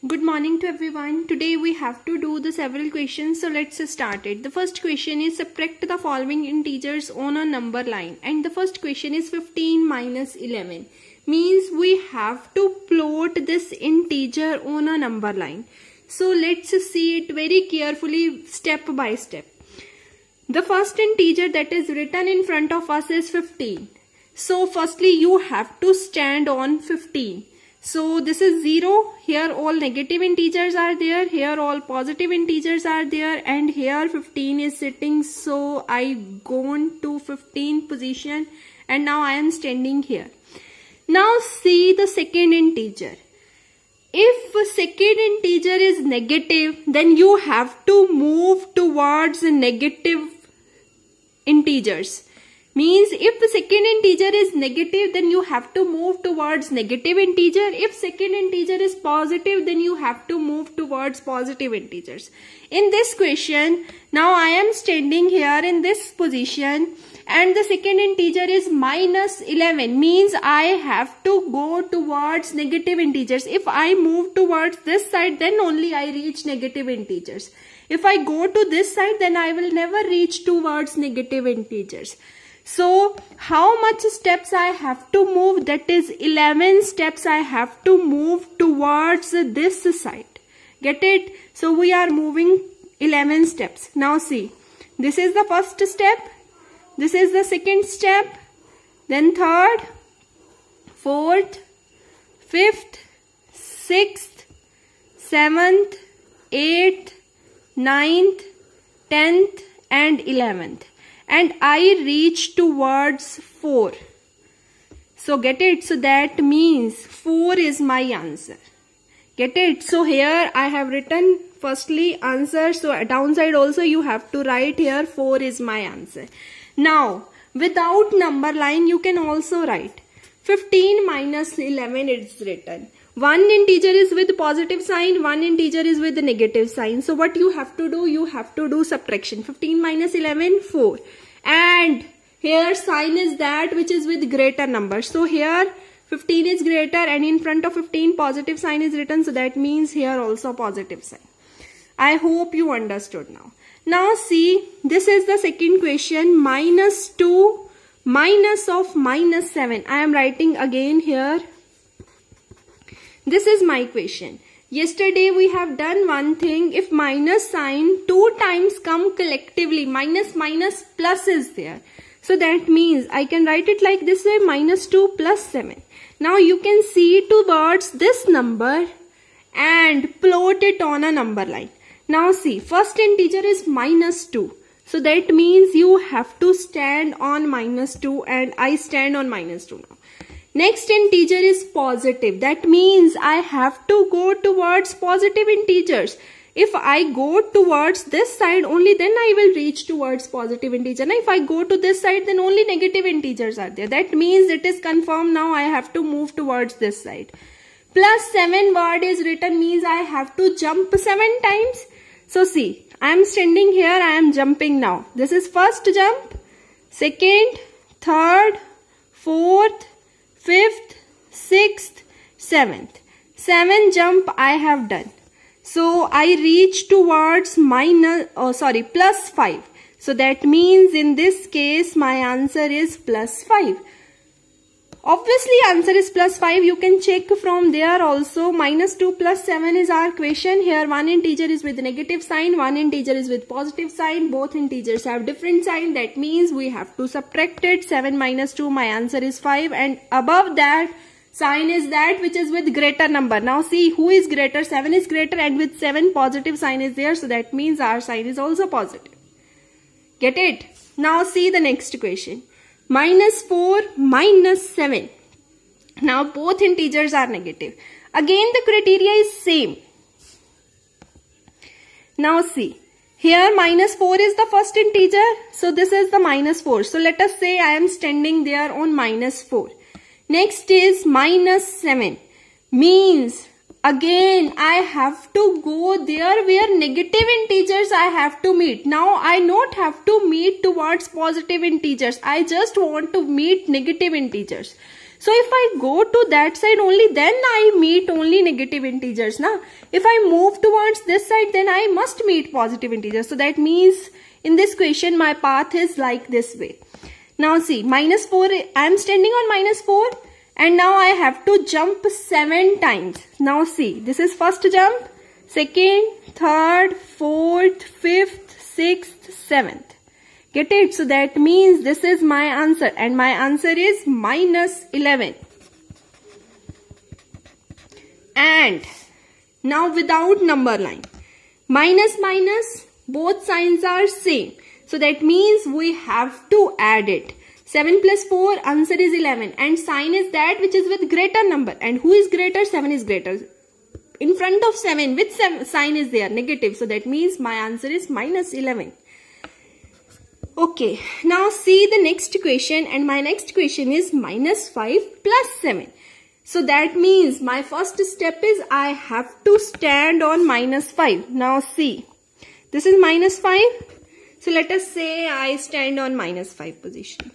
Good morning to everyone. Today we have to do the several questions, so let's start it. The first question is subtract the following integers on a number line, and the first question is 15 minus 11. Means we have to plot this integer on a number line. So let's see it very carefully step by step. The first integer that is written in front of us is 15. So firstly you have to stand on 15. So this is 0, here all negative integers are there, here all positive integers are there, and here 15 is sitting. So I gone to 15 position and now I am standing here. Now see the second integer. If second integer is negative, then you have to move towards negative integers. Means if the second integer is negative, then you have to move towards negative integer. If second integer is positive, then you have to move towards positive integers. In this question, now I am standing here in this position and the second integer is minus 11. Means I have to go towards negative integers. If I move towards this side, then only I reach negative integers. If I go to this side, then I will never reach towards negative integers. So how much steps I have to move? That is 11 steps I have to move towards this side. Get it? So we are moving 11 steps. Now see, this is the first step, this is the second step, then third, fourth, fifth, sixth, seventh, eighth, ninth, 10th and 11th. And I reach towards 4. So get it? So that means 4 is my answer. Get it? So here I have written firstly answer. So downside also you have to write here 4 is my answer. Now without number line you can also write 15 minus 11 is written. One integer is with positive sign, one integer is with negative sign. So what you have to do? You have to do subtraction. 15 minus 11, 4. And here sign is that which is with greater number. So here 15 is greater and in front of 15 positive sign is written. So that means here also positive sign. I hope you understood now. Now see, this is the second question. Minus 2 minus of minus 7. I am writing again here. This is my question. Yesterday we have done one thing. If minus sign 2 times come collectively, minus minus plus is there. So that means I can write it like this way, minus 2 plus 7. Now you can see towards this number and plot it on a number line. Now see, first integer is minus 2. So that means you have to stand on minus 2 and I stand on minus 2 now. Next integer is positive. That means I have to go towards positive integers. If I go towards this side, only then I will reach towards positive integer. Now if I go to this side, then only negative integers are there. That means it is confirmed now I have to move towards this side. Plus 7 word is written means I have to jump 7 times. So see, I am standing here, I am jumping now. This is first jump, second, third, fourth, 5th, 6th, 7th. 7 jump I have done. So I reach towards plus 5. So that means in this case my answer is plus 5. Obviously answer is plus 5. You can check from there also. Minus 2 plus 7 is our question. Here one integer is with negative sign, one integer is with positive sign. Both integers have different sign. That means we have to subtract it. 7 minus 2, my answer is 5. And above that sign is that which is with greater number. Now see who is greater. 7 is greater and with 7 positive sign is there. So that means our sign is also positive. Get it? Now see the next question. Minus 4 minus 7. Now both integers are negative. Again the criteria is same. Now see, here minus 4 is the first integer. So this is the minus 4. So let us say I am standing there on minus 4. Next is minus 7. Means again I have to go there where negative integers I have to meet. Now I not have to meet towards positive integers. I just want to meet negative integers. So if I go to that side only, then I meet only negative integers. Now, if I move towards this side, then I must meet positive integers. So that means in this question, my path is like this way. Now see, minus 4, I am standing on minus 4 and now I have to jump 7 times. Now see, this is first jump, second, third, fourth, fifth, sixth, seventh. Get it? So that means this is my answer and my answer is minus 11. And now without number line, minus minus, both signs are same. So that means we have to add it. 7 plus 4, answer is 11. And sign is that which is with greater number. And who is greater? 7 is greater. In front of 7, which sign is there? Negative. So that means my answer is minus 11. Okay, now see the next question, and my next question is minus 5 plus 7. So that means my first step is I have to stand on minus 5. Now see, this is minus 5. So let us say I stand on minus 5 position.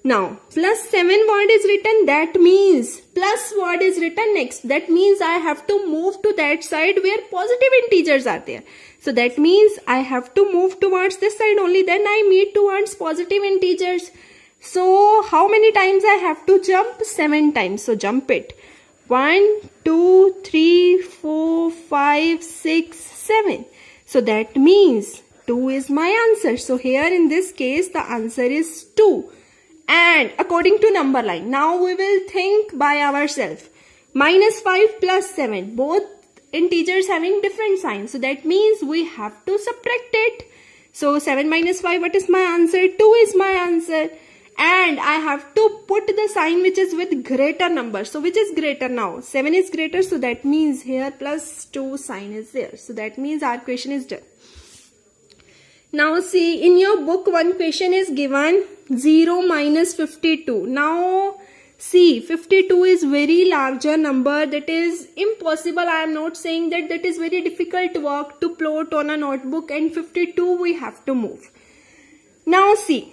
Now plus 7 word is written, that means plus word is written next. That means I have to move to that side where positive integers are there. So that means I have to move towards this side only, then I meet towards positive integers. So how many times I have to jump? 7 times. So jump it. 1, 2, 3, 4, 5, 6, 7. So that means 2 is my answer. So here in this case the answer is 2. And according to number line, now we will think by ourselves. Minus 5 plus 7, both integers having different signs. So that means we have to subtract it. So 7 minus 5, what is my answer? 2 is my answer. And I have to put the sign which is with greater number. So which is greater now? 7 is greater. So that means here plus 2 sign is there. So that means our question is done. Now see, in your book one question is given 0 minus 52. Now see, 52 is very larger number. That is impossible. I am not saying that is very difficult work to plot on a notebook, and 52 we have to move. Now see,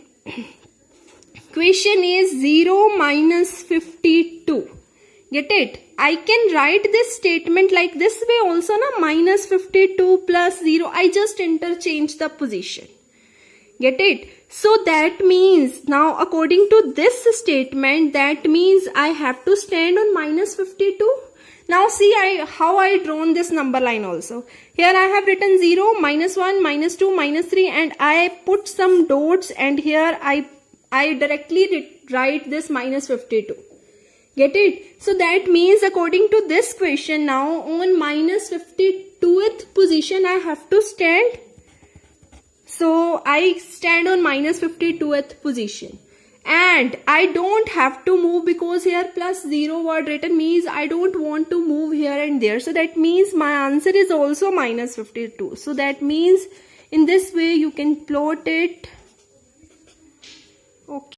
question is 0 minus 52. Get it? I can write this statement like this way also, na, minus 52 plus 0. I just interchange the position. Get it? So that means now according to this statement, that means I have to stand on minus 52. Now see how I drawn this number line also. Here I have written 0, minus 1, minus 2, minus 3, and I put some dots, and here I directly write this minus 52. Get it? So that means according to this question, now on minus 52th position I have to stand. So I stand on minus 52th position. And I don't have to move because here plus 0 word written means I don't want to move here and there. So that means my answer is also minus 52. So that means in this way you can plot it. Okay.